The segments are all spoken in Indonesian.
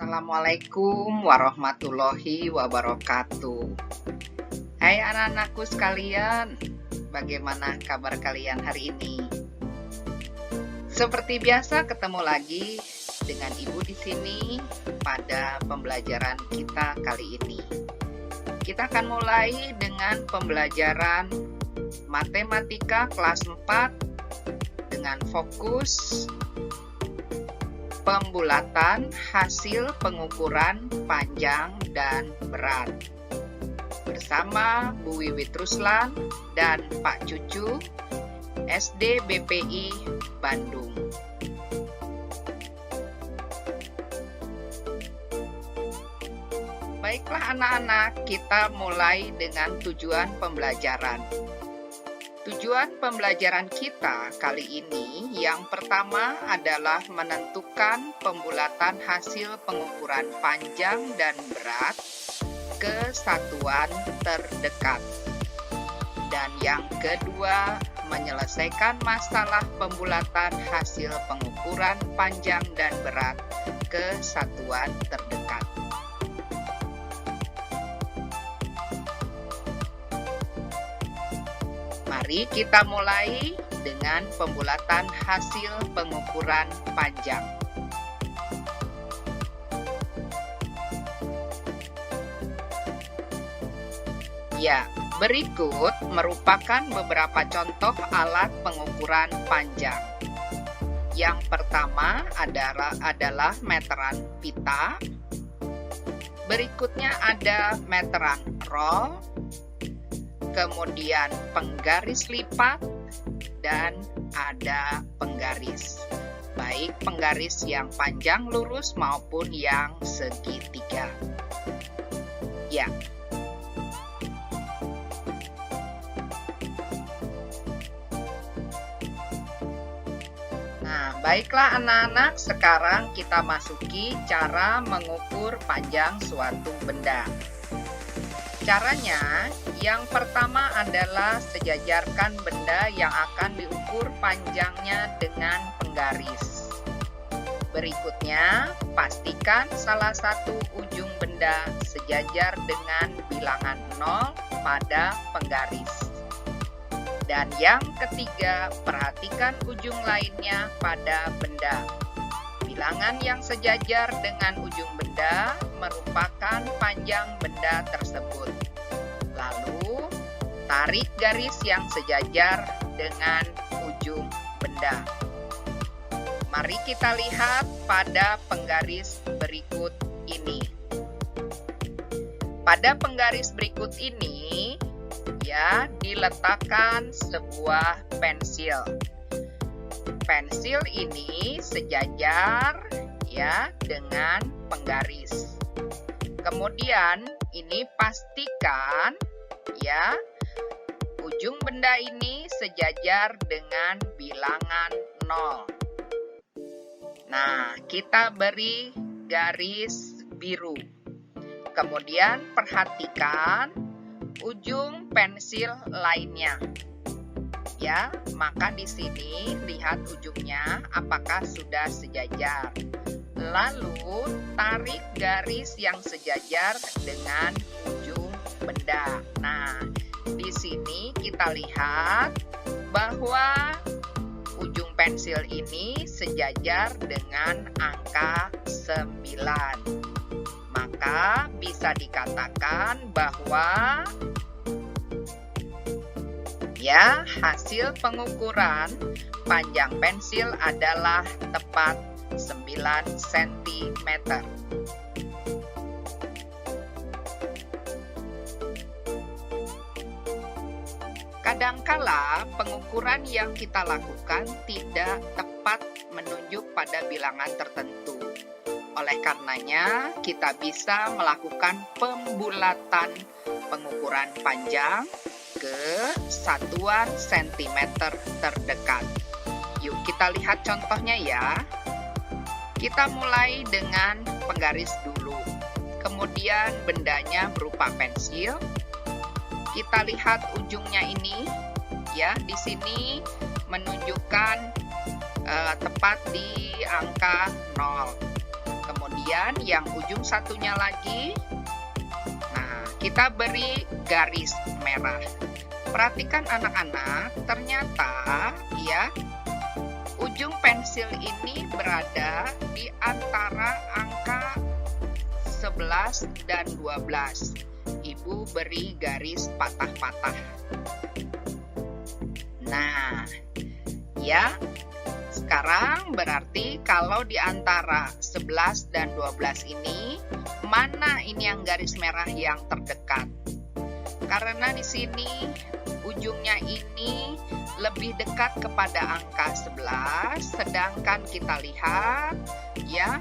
Assalamualaikum warahmatullahi wabarakatuh. Hai anak-anakku sekalian, bagaimana kabar kalian hari ini? Seperti biasa ketemu lagi dengan Ibu di sini pada pembelajaran kita kali ini. Kita akan mulai dengan pembelajaran matematika kelas 4 dengan fokus pembulatan hasil pengukuran panjang dan berat bersama Bu Wiwit Ruslan dan Pak Cucu SD BPI Bandung. Baiklah anak-anak, kita mulai dengan tujuan pembelajaran. Tujuan pembelajaran kita kali ini yang pertama adalah menentukan pembulatan hasil pengukuran panjang dan berat ke satuan terdekat. Dan yang kedua, menyelesaikan masalah pembulatan hasil pengukuran panjang dan berat ke satuan terdekat. Mari kita mulai dengan pembulatan hasil pengukuran panjang. Ya, berikut merupakan beberapa contoh alat pengukuran panjang. Yang pertama adalah meteran pita. Berikutnya ada meteran roll. Kemudian penggaris lipat, dan ada penggaris. Baik penggaris yang panjang lurus maupun yang segitiga. Ya. Nah, baiklah anak-anak, sekarang kita masuki cara mengukur panjang suatu benda. Caranya, yang pertama adalah sejajarkan benda yang akan diukur panjangnya dengan penggaris. Berikutnya, pastikan salah satu ujung benda sejajar dengan bilangan 0 pada penggaris. Dan yang ketiga, perhatikan ujung lainnya pada benda. Bilangan yang sejajar dengan ujung benda merupakan panjang benda tersebut. Lalu, tarik garis yang sejajar dengan ujung benda. Mari kita lihat pada penggaris berikut ini. Pada penggaris berikut ini, ya, diletakkan sebuah pensil. Pensil ini sejajar ya dengan penggaris. Kemudian ini pastikan ya ujung benda ini sejajar dengan bilangan 0. Nah, kita beri garis biru. Kemudian perhatikan ujung pensil lainnya. Ya, maka di sini lihat ujungnya apakah sudah sejajar. Lalu tarik garis yang sejajar dengan ujung benda. Nah, di sini kita lihat bahwa ujung pensil ini sejajar dengan angka 9. Maka bisa dikatakan bahwa ya, hasil pengukuran panjang pensil adalah tepat 9 cm. Kadangkala pengukuran yang kita lakukan tidak tepat menunjuk pada bilangan tertentu. Oleh karenanya, kita bisa melakukan pembulatan pengukuran panjang ke satuan sentimeter terdekat. Yuk kita lihat contohnya ya. Kita mulai dengan penggaris dulu. Kemudian bendanya berupa pensil. Kita lihat ujungnya ini ya, di sini menunjukkan tepat di angka 0. Kemudian yang ujung satunya lagi, nah kita beri garis merah. Perhatikan anak-anak, ternyata ya ujung pensil ini berada di antara angka 11 dan 12. Ibu beri garis patah-patah. Nah, ya, sekarang berarti kalau di antara 11 dan 12 ini, mana ini yang garis merah yang terdekat? Karena di sini ujungnya ini lebih dekat kepada angka 11, sedangkan kita lihat ya,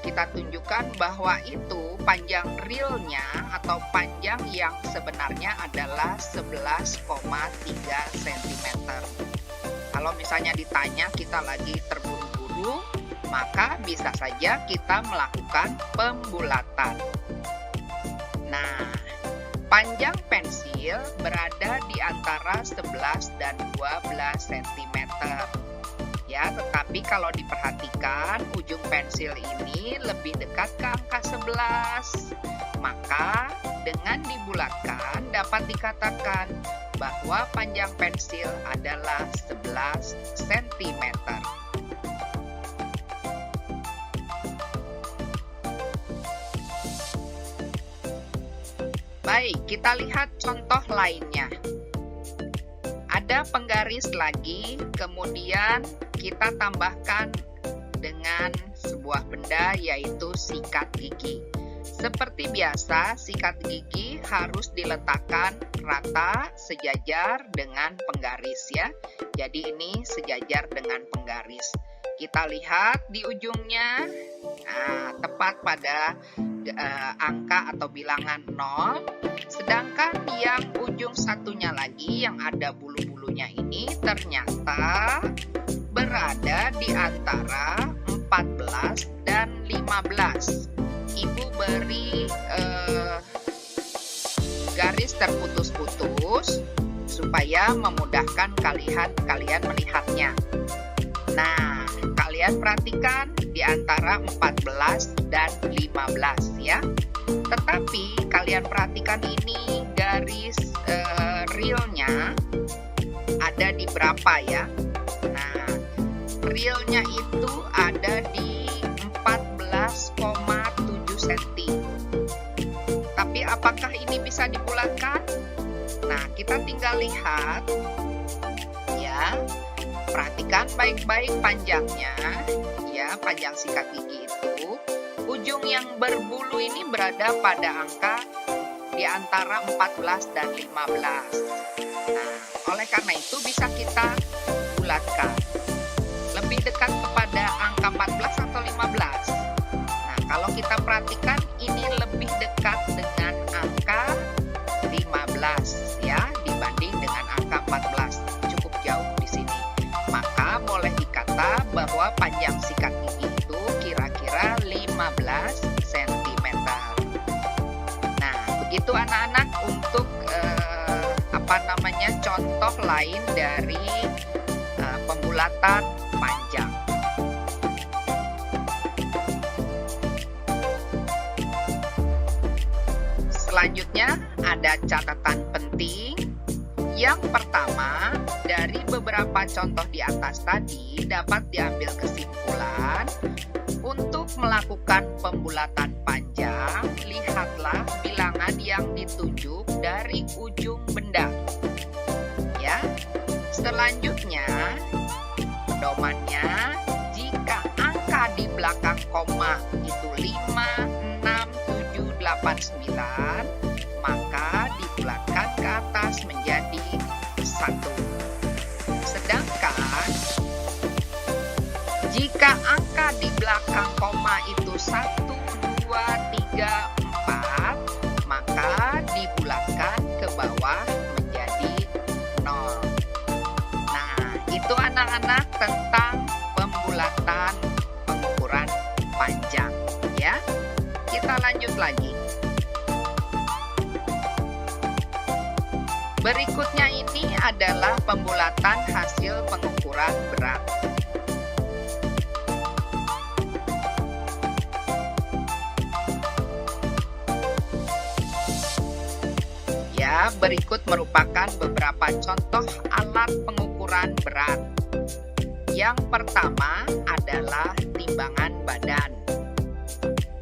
kita tunjukkan bahwa itu panjang realnya atau panjang yang sebenarnya adalah 11,3 cm. Kalau misalnya ditanya kita lagi terburu-buru, maka bisa saja kita melakukan pembulatan. Nah, panjang pensil berada di antara 11 dan 12 cm. Ya, tetapi kalau diperhatikan ujung pensil ini lebih dekat ke angka 11. Maka dengan dibulatkan dapat dikatakan bahwa panjang pensil adalah 11 cm. Baik, kita lihat contoh lainnya. Ada penggaris lagi, kemudian kita tambahkan dengan sebuah benda yaitu sikat gigi. Seperti biasa, sikat gigi harus diletakkan rata sejajar dengan penggaris ya. Jadi ini sejajar dengan penggaris. Kita lihat di ujungnya, tepat pada angka atau bilangan 0, sedangkan yang ujung satunya lagi yang ada bulu-bulunya ini ternyata berada di antara 14 dan 15. Ibu beri garis terputus-putus supaya memudahkan kalian melihatnya. Nah, kalian perhatikan di antara 14 dan 15 ya. Tetapi kalian perhatikan ini garis realnya ada di berapa ya? Nah, realnya itu ada di 14,7 cm. Tapi apakah ini bisa dibulatkan? Nah, kita tinggal lihat ya. Perhatikan baik-baik panjangnya, ya, panjang sikat gigi itu. Ujung yang berbulu ini berada pada angka di antara 14 dan 15. Nah, oleh karena itu bisa kita bulatkan. Lebih dekat kepada angka 14 atau 15? Nah, kalau kita perhatikan ini lebih dekat dengan angka 15 ya, dibanding dengan angka 14. Cukup jauh di sini. Maka boleh dikata bahwa panjang sikat gigi itu kira-kira 15 cm. Nah, begitu anak-anak untuk contoh lain dari pembulatan panjang. Selanjutnya ada catatan penting. Yang pertama, dari beberapa contoh di atas tadi dapat diambil kesimpulan untuk melakukan pembulatan panjang, lihatlah bilangan yang ditunjuk dari ujung benda. Ya. Selanjutnya, pedomannya, jika angka di belakang koma itu 5, 6, 7, 8, 9, maka dibulatkan ke atas menjadi 1. Sedangkan jika angka di belakang koma itu 1, 2, 3, 4, maka dibulatkan ke bawah menjadi 0. Nah, itu anak-anak tentang pembulatan pengukuran panjang ya. Kita lanjut lagi. Berikutnya ini adalah pembulatan hasil pengukuran berat. merupakan beberapa contoh alat pengukuran berat. Yang pertama adalah timbangan badan.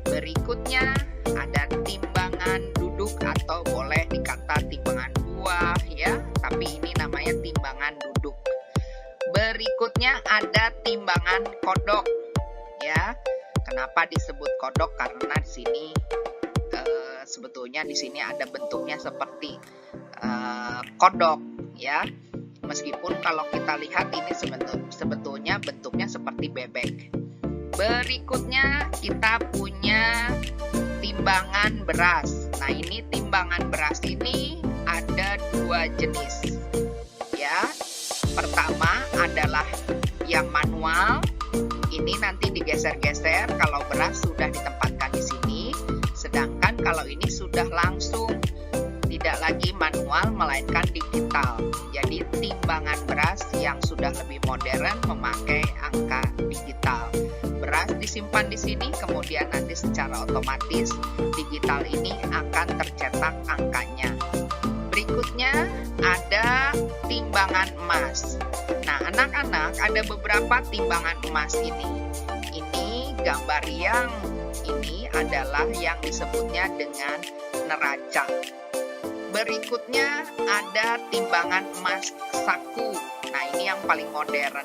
Berikutnya ada timbangan duduk atau boleh dikata timbangan buah ya, tapi ini namanya timbangan duduk. Berikutnya ada timbangan kodok ya. Kenapa disebut kodok? Karena di sini sebetulnya di sini ada bentuknya seperti kodok ya. Meskipun kalau kita lihat ini sebetulnya bentuknya seperti bebek. Berikutnya kita punya timbangan beras. Nah, ini timbangan beras ini ada dua jenis ya. Pertama adalah yang manual. Ini nanti digeser-geser kalau beras sudah ditempatkan di sini. Sedangkan kalau ini sudah langsung, tidak lagi manual melainkan digital. Jadi timbangan beras yang sudah lebih modern memakai angka digital. Beras disimpan di sini, kemudian nanti secara otomatis digital ini akan tercetak angkanya. Berikutnya ada timbangan emas. Nah, anak-anak, ada beberapa timbangan emas ini. Ini gambar yang ini adalah yang disebutnya dengan neraca. Berikutnya ada timbangan emas saku. Nah, ini yang paling modern.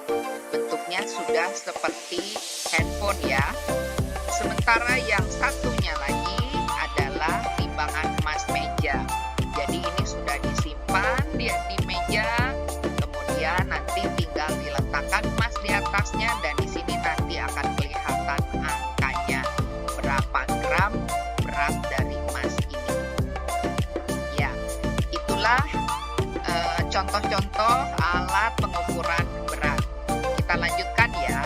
Bentuknya sudah seperti handphone ya. Sementara yang satunya lagi adalah timbangan emas meja. Jadi ini sudah disimpan di meja, kemudian nanti tinggal diletakkan emas di atasnya dan di sini nanti akan kelihatan angkanya berapa gram berat dari emas ini. Ya, itulah contoh-contoh alat pengukuran berat. Kita lanjutkan ya.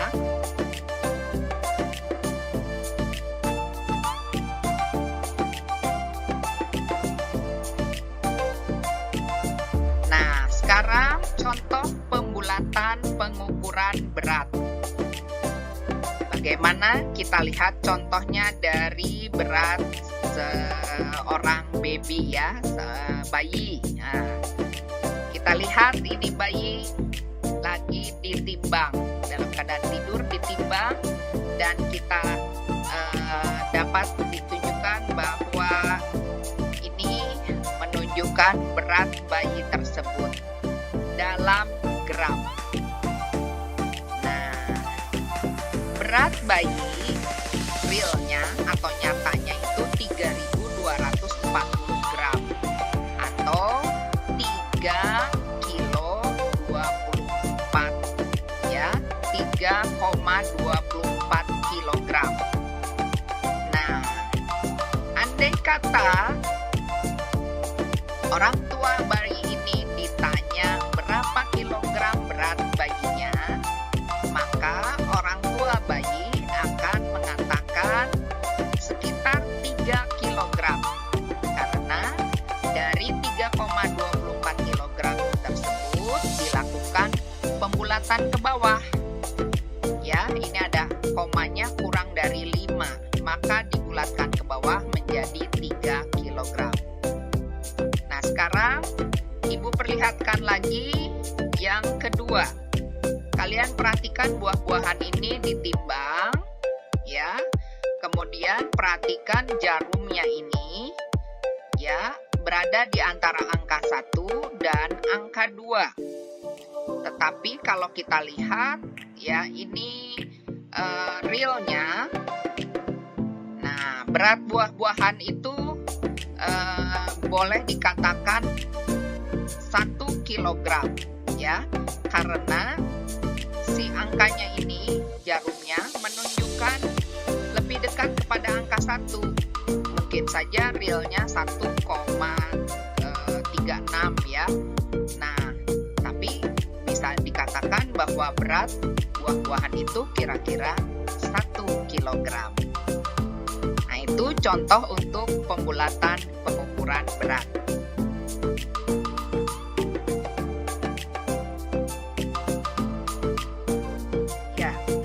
Sekarang contoh pembulatan pengukuran berat. Bagaimana? Kita lihat contohnya dari berat seorang baby ya, bayi. Nah, kita lihat ini bayi lagi ditimbang, dalam keadaan tidur ditimbang, dan kita dapat ditunjukkan bahwa ini menunjukkan berat bayi tersebut dalam gram. Nah, berat bayi realnya atau nyatanya itu 3.240 gram atau 3 kilo 24 ya, 3,24 kilogram. Nah, andai kata orang tua bayi ini ditanya berapa kilogram berat bayinya, maka orang tua bayi akan mengatakan sekitar 3 kilogram. Karena dari 3,24 kilogram tersebut dilakukan pembulatan ke bawah. Ya, ini ada komanya kurang dari 5, maka dibulatkan ke bawah menjadi 3 kilogram. Nah, sekarang Ibu perlihatkan lagi yang kedua. Kalian perhatikan buah-buahan ini ditimbang ya. Kemudian perhatikan jarumnya ini ya, berada di antara angka 1 dan angka 2. Tetapi kalau kita lihat ya, ini realnya. Nah, berat buah-buahan itu boleh dikatakan 1 kilogram ya, karena si angkanya ini, jarumnya menunjukkan lebih dekat kepada angka 1. Mungkin saja realnya 1,36 ya. Nah, tapi bisa dikatakan bahwa berat buah-buahan itu kira-kira 1 kilogram. Nah, itu contoh untuk pembulatan pengukuran berat.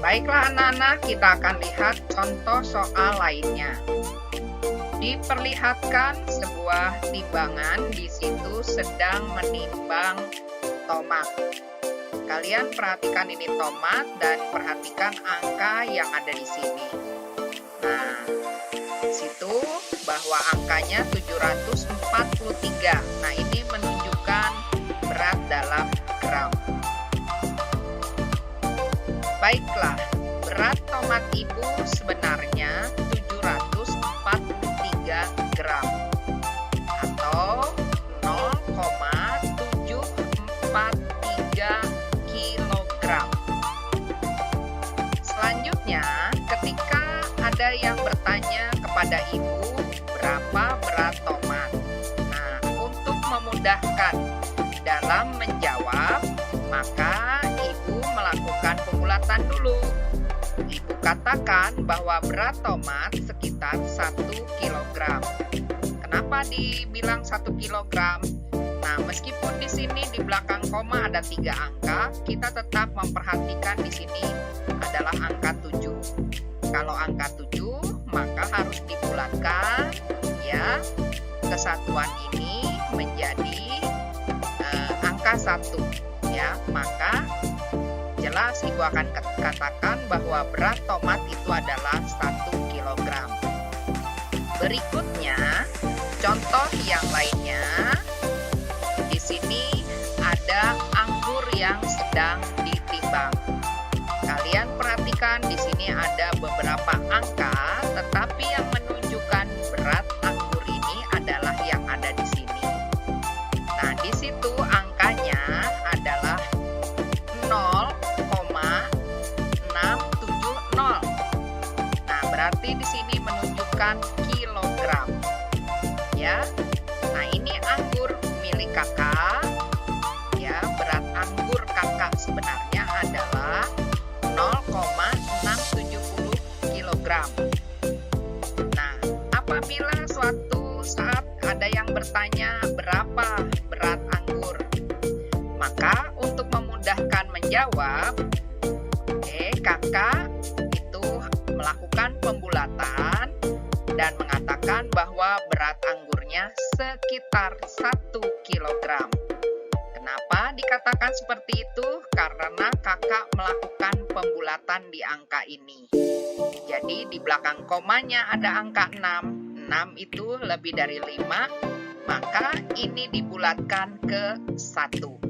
Baiklah anak-anak, kita akan lihat contoh soal lainnya. Diperlihatkan sebuah timbangan di situ sedang menimbang tomat. Kalian perhatikan ini tomat dan perhatikan angka yang ada di sini. Nah, situ bahwa angkanya 743. Nah, ini menunjukkan berat dalam gram. Baiklah, berat tomat ibu sebenarnya 743 gram atau 0,743 kilogram. Selanjutnya, ketika ada yang bertanya kepada ibu berapa berat tomat. Nah, untuk memudahkan dalam menjawab, maka ibu melakukan pembulatan dulu. Ibu katakan bahwa berat tomat sekitar 1 kg. Kenapa dibilang 1 kg? Nah, meskipun di sini di belakang koma ada 3 angka, kita tetap memperhatikan di sini adalah angka 7. Kalau angka 7, maka harus dibulatkan ya. Kesatuan ini menjadi angka 1 ya. Maka jelas ibu akan katakan bahwa berat tomat itu adalah 1 kg. Berikutnya, contoh yang lainnya. Di sini ada anggur yang sedang ditimbang. Kalian perhatikan di sini ada beberapa angka, tetapi yang menunjukkan berat anggur ini adalah yang ada di sini. Nah, di situ angkanya adalah 0,670. Nah, berarti di sini menunjukkan kilogram. Ya. Nah, ini anggur milik kakak. Ya, berat anggur kakak sebenarnya adalah 0,670 kg. Nah, apabila suatu saat ada yang bertanya berapa berat anggur, maka untuk memudahkan menjawab, kakak itu melakukan pembulatan dan mengatakan bahwa berat anggurnya sekitar 1 kg. Kenapa dikatakan seperti itu? Karena kakak melakukan pembulatan di angka ini. Jadi di belakang komanya ada angka 6. 6 itu lebih dari 5, maka ini dibulatkan ke 1.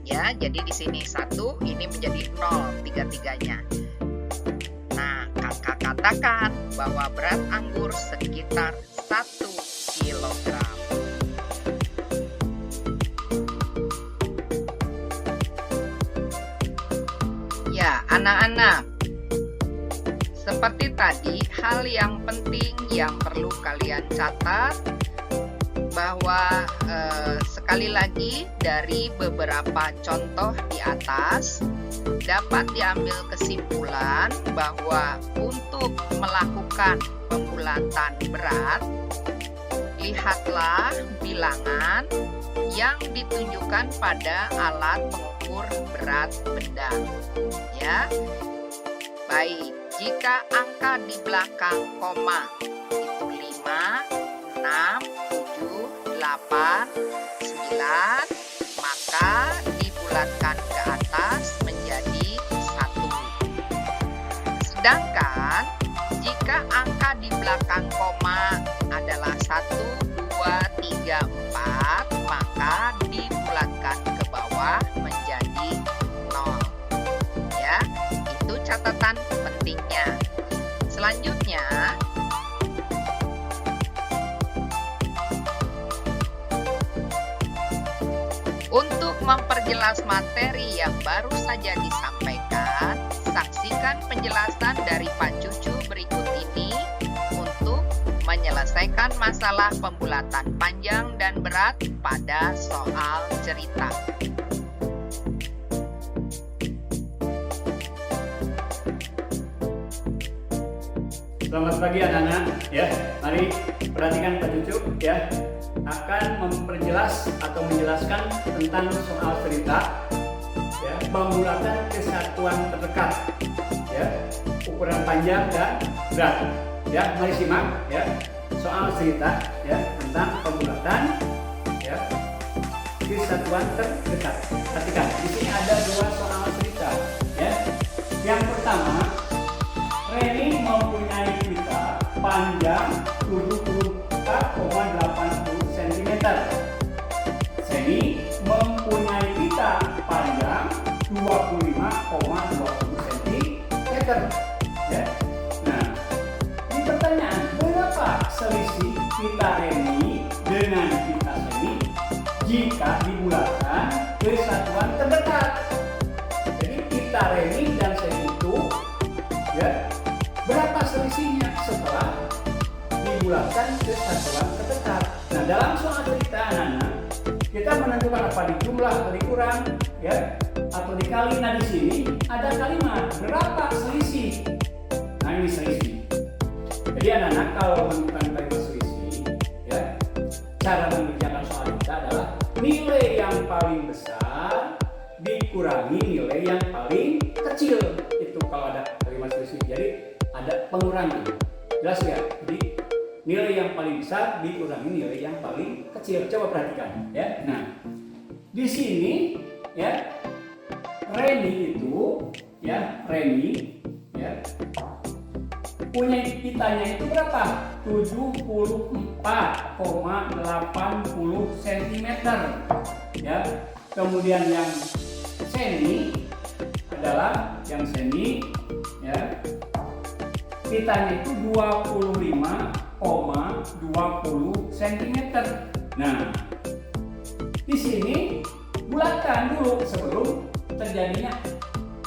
Ya, jadi di sini 1, ini menjadi 0, tiga-tiganya. Nah, kakak katakan bahwa berat anggur sekitar 1 kilogram. Ya, anak-anak, seperti tadi, hal yang penting yang perlu kalian catat bahwa sekali lagi dari beberapa contoh di atas dapat diambil kesimpulan bahwa untuk melakukan pembulatan berat, lihatlah bilangan yang ditunjukkan pada alat pengukur berat benda. Ya, baik. Jika angka di belakang koma itu 5, 6, 7, 8, 9, maka dibulatkan ke atas menjadi 1. Sedangkan jika angka di belakang koma adalah 1, 2, 3, 4, maka dibulatkan ke bawah menjadi 0. Ya, itu catatan pentingnya. Selanjutnya, untuk memperjelas materi yang baru saja disampaikan, saksikan penjelasan dari Pak Cucu berikut ini untuk menyelesaikan masalah pembulatan panjang dan berat pada soal cerita. Selamat pagi anak-anak, ya. Mari perhatikan Pak Cucu, ya. Akan memperjelas atau menjelaskan tentang soal cerita, ya, pembulatan kesatuan terdekat, ya, ukuran panjang dan berat. Ya, mari simak, ya. soal cerita ya tentang pembulatan ya kesatuan terdekat. Perhatikan, di sini ada dua soal cerita ya. Yang pertama, Reni mempunyai pita panjang 74,80 cm. Seni mempunyai pita panjang 25,20 cm. Ya. Nah, di pertanyaan, berapa selisih pita Reni dengan pita Seni jika dibulatkan ke satuan terdekat? Jadi pita Reni dan Seni itu ya, berapa selisihnya setelah dibulatkan ke satuan terdekat? Nah, dalam soal cerita anak-anak, kita menentukan apa dijumlah atau dikurang ya, atau dikali. Nah, di sini ada kalimat berapa selisih. Nah, ini selisih. Jadi anak-anak kalau menentukan kalimat selisih ya, cara mengerjakan soal kita adalah nilai yang paling besar dikurangi nilai yang paling kecil. Itu kalau ada kalimat selisih. Jadi ada pengurangan. Jelas ya? Jadi nilai yang paling besar dikurangi nilai yang paling kecil. Coba perhatikan ya. Nah, di sini ya, Reni itu ya, Reni ya, punya pitanya itu berapa? 74,80 cm ya. Kemudian yang Seni adalah yang Seni ya, pitanya itu 25,20 cm. Nah, di sini bulatkan dulu sebelum terjadinya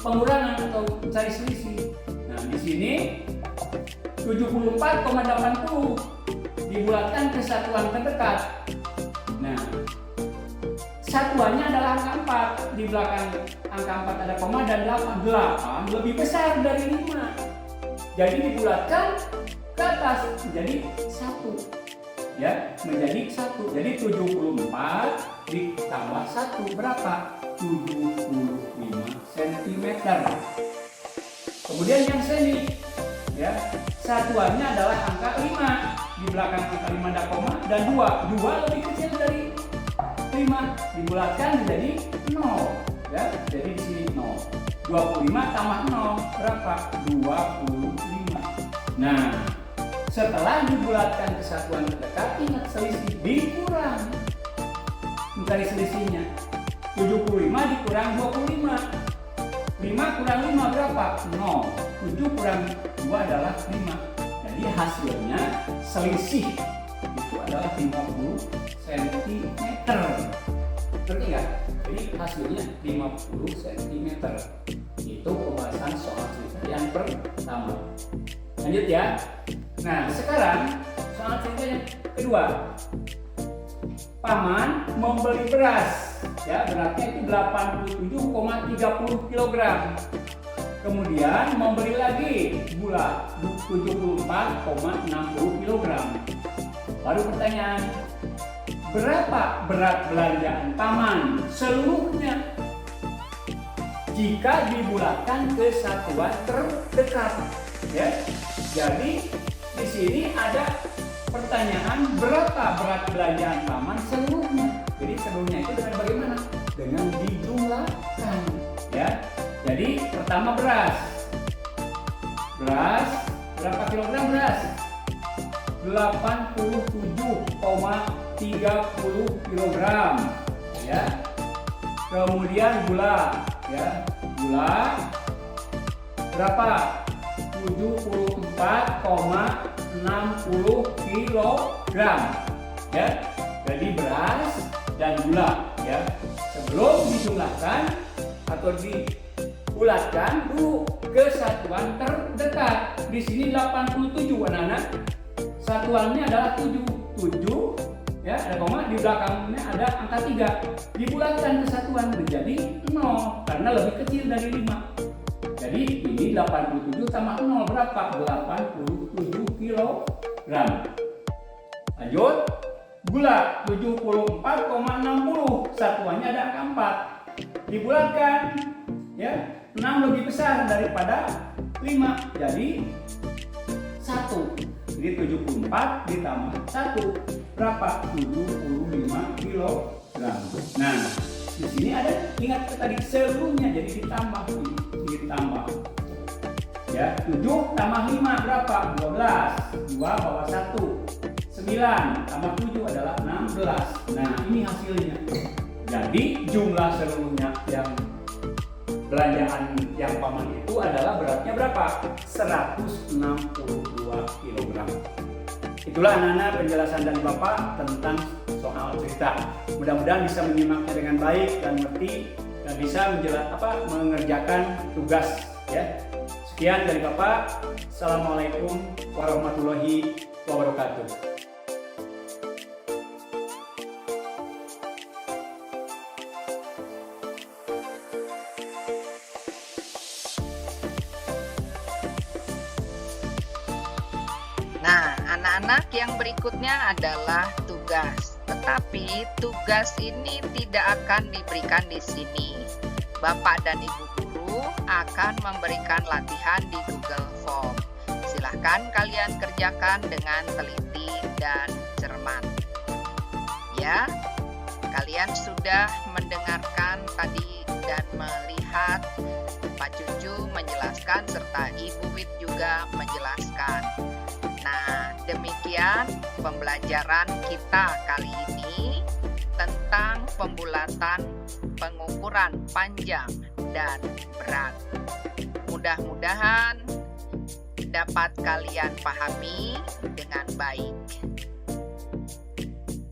pengurangan atau mencari selisih. Nah, di sini 74,80 dibulatkan ke satuan terdekat. Nah, satuannya adalah angka 4. Di belakang angka 4 ada koma dan 8. 8 lebih besar dari 5. Jadi dibulatkan ke atas menjadi 1. Ya, menjadi 1. Jadi 74 ditambah 1 berapa? 75 cm. Kemudian yang Seni ya, satuannya adalah angka 5. Di belakang angka 5 ada koma dan 2. 2 lebih kecil dari 5, dibulatkan menjadi 0 ya. Jadi di sini 0. 25 tambah 0 berapa? 25. Nah, setelah dibulatkan ke satuan terdekat, ingat selisih dikurang. Mencari selisihnya. 75 dikurang 25. 5 kurang 5 berapa? 0. 7 kurang 2 adalah 5. Jadi hasilnya selisih itu adalah 50 cm. Ngerti nggak? Jadi hasilnya 50 cm. Itu pembahasan soal cerita yang pertama. Lanjut ya. Nah, sekarang soal cerita yang kedua. Paman membeli beras, ya, beratnya itu 87,30 kg. Kemudian membeli lagi gula 74,60 kg. Baru pertanyaan, berapa berat belanjaan paman seluruhnya jika dibulatkan ke satuan terdekat? Ya, jadi di sini ada pertanyaan berapa berat belanjaan paman seluruhnya. Jadi seluruhnya itu dengan bagaimana? Dengan dijumlahkan, ya. Jadi pertama beras. Beras berapa kilogram beras? 87,30 kilogram, ya. Kemudian gula, ya. Gula berapa? 74,60 kilogram, ya. Jadi beras dan gula, ya. Sebelum dijumlahkan atau dibulatkan dulu ke satuan terdekat. Di sini 87 anak-anak. Satuannya adalah 7, ya, ada koma, di belakangnya ada angka 3. Dibulatkan ke satuan menjadi 0 karena lebih kecil dari 5. Jadi ini 87 tambah 0 berapa? 87 kilogram. Lanjut, gula 74,60, satuannya ada angka 4. Dibulatkan, ya, 6 lebih besar daripada 5, jadi 1. Jadi 74 ditambah 1 berapa? 75 kilogram. Nah, di sini ada, ingat tadi seluruhnya, jadi ditambah. Ya, 7 tambah 5 berapa? 12. 2 bawah 1. 9 tambah 7 adalah 16. Nah, ini hasilnya. Jadi jumlah seluruhnya yang belanjaan yang paman itu adalah beratnya berapa? 162 kg. Itulah anak-anak penjelasan dari Bapak tentang soal cerita. Mudah-mudahan bisa menyimaknya dengan baik dan mengerti dan bisa mengerjakan tugas ya. Sekian dari Bapak. Assalamualaikum warahmatullahi wabarakatuh. Nah, anak-anak, yang berikutnya adalah tugas. Tetapi tugas ini tidak akan diberikan di sini. Bapak dan Ibu guru akan memberikan latihan di Google Form. Silahkan kalian kerjakan dengan teliti dan cermat. Ya, kalian sudah mendengarkan tadi dan melihat Pak Cucu menjelaskan serta Ibu Wit juga menjelaskan. Nah, demikian pembelajaran kita kali ini tentang pembulatan pengukuran panjang dan berat. Mudah-mudahan dapat kalian pahami dengan baik.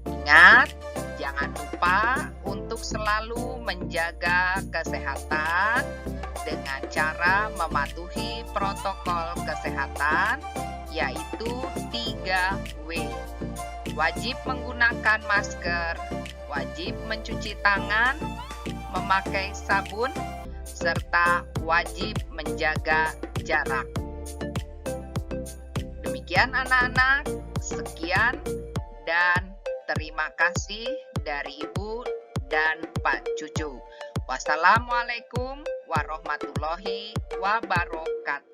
Ingat, jangan lupa untuk selalu menjaga kesehatan dengan cara mematuhi protokol kesehatan, yaitu 3W. Wajib menggunakan masker, wajib mencuci tangan, memakai sabun, serta wajib menjaga jarak. Demikian anak-anak, sekian dan terima kasih dari Ibu dan Pak Cucu. Wassalamualaikum warahmatullahi wabarakatuh.